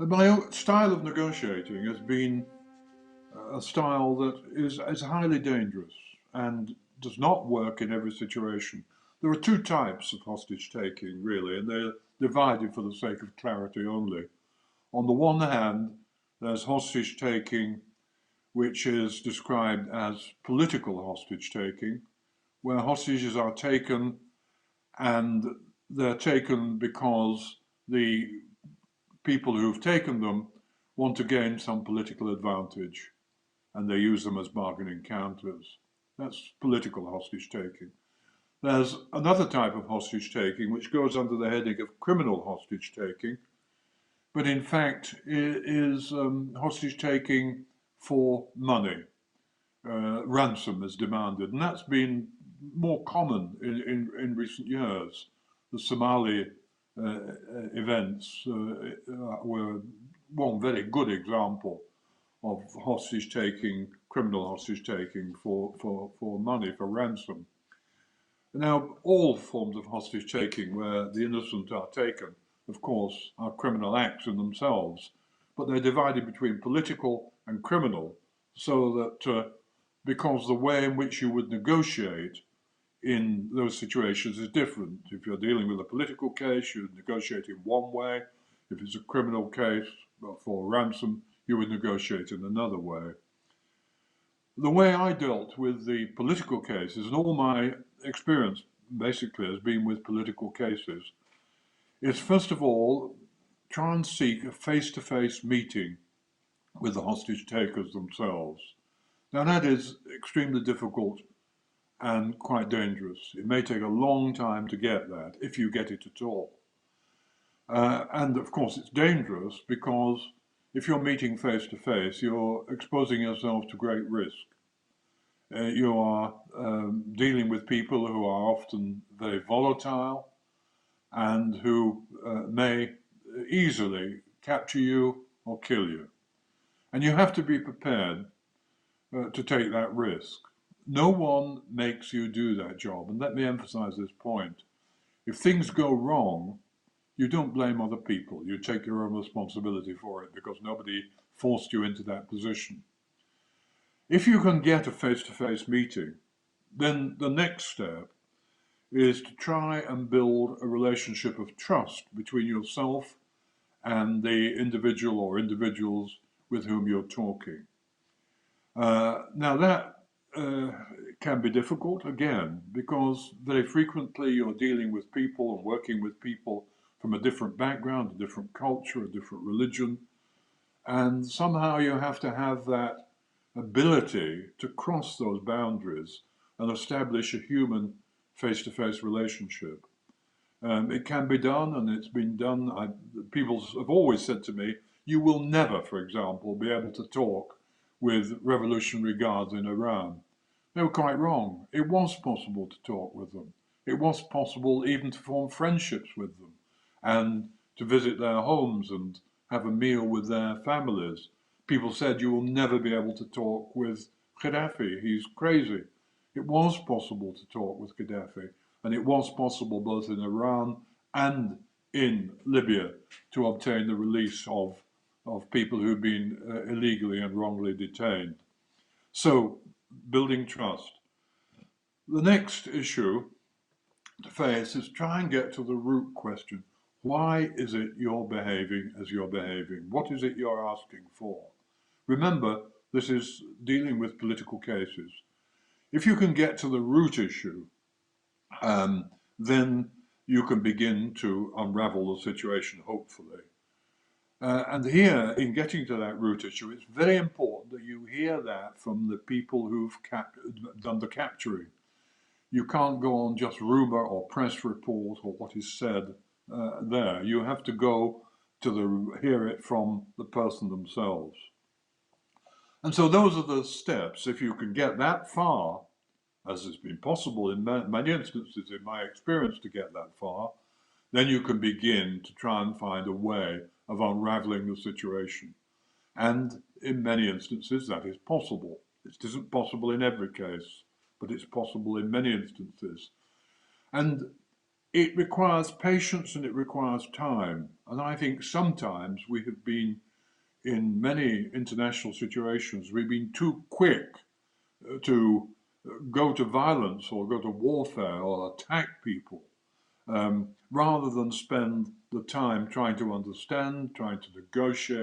My own style of negotiating has been a style that is highly dangerous and does not work in every situation. There are two types of hostage taking, really, and they're divided for the sake of clarity only. On the one hand, there's hostage taking, which is described as political hostage taking, where hostages are taken and they're taken because the people who've taken them want to gain some political advantage and they use them as bargaining counters. That's political hostage taking. There's another type of hostage taking which goes under the heading of criminal hostage taking, but in fact is hostage taking for money. Ransom is demanded, and that's been more common in recent years. The Somali events were one very good example of hostage taking, criminal hostage taking for money, for ransom. Now, all forms of hostage taking where the innocent are taken, of course, are criminal acts in themselves, but they're divided between political and criminal, so that because the way in which you would negotiate in those situations is different. If you're dealing with a political case, you negotiate in one way. If it's a criminal case for ransom, you would negotiate in another way. The way I dealt with the political cases, and all my experience basically has been with political cases, is first of all, try and seek a face-to-face meeting with the hostage takers themselves. Now that is extremely difficult and quite dangerous. It may take a long time to get that, if you get it at all. And of course it's dangerous because if you're meeting face to face, you're exposing yourself to great risk. You are dealing with people who are often very volatile and who may easily capture you or kill you. And you have to be prepared to take that risk. No one makes you do that job, and let me emphasize this point. If things go wrong, you don't blame other people. You take your own responsibility for it because nobody forced you into that position. If you can get a face-to-face meeting, then the next step is to try and build a relationship of trust between yourself and the individual or individuals with whom you're talking. Now that can be difficult, again, because very frequently you're dealing with people and working with people from a different background, a different culture, a different religion, and somehow you have to have that ability to cross those boundaries and establish a human face-to-face relationship. It can be done, and it's been done. People have always said to me, you will never, for example, be able to talk with Revolutionary Guards in Iran. They were quite wrong. It was possible to talk with them. It was possible even to form friendships with them and to visit their homes and have a meal with their families. People said you will never be able to talk with Gaddafi. He's crazy. It was possible to talk with Gaddafi, and it was possible both in Iran and in Libya to obtain the release of people who've been illegally and wrongly detained. So, building trust. The next issue to face is try and get to the root question. Why is it you're behaving as you're behaving? What is it you're asking for? Remember, this is dealing with political cases. If you can get to the root issue, then you can begin to unravel the situation, hopefully. And here, in getting to that root issue, it's very important that you hear that from the people who've done the capturing. You can't go on just rumor or press report or what is said there. You have to go to hear it from the person themselves. And so those are the steps. If you can get that far, as has been possible in many instances in my experience to get that far, then you can begin to try and find a way of unraveling the situation. And in many instances that is possible. It isn't possible in every case, but it's possible in many instances. And it requires patience and it requires time. And I think sometimes we have been, in many international situations, we've been too quick to go to violence or go to warfare or attack people, rather than spend the time trying to understand, trying to negotiate.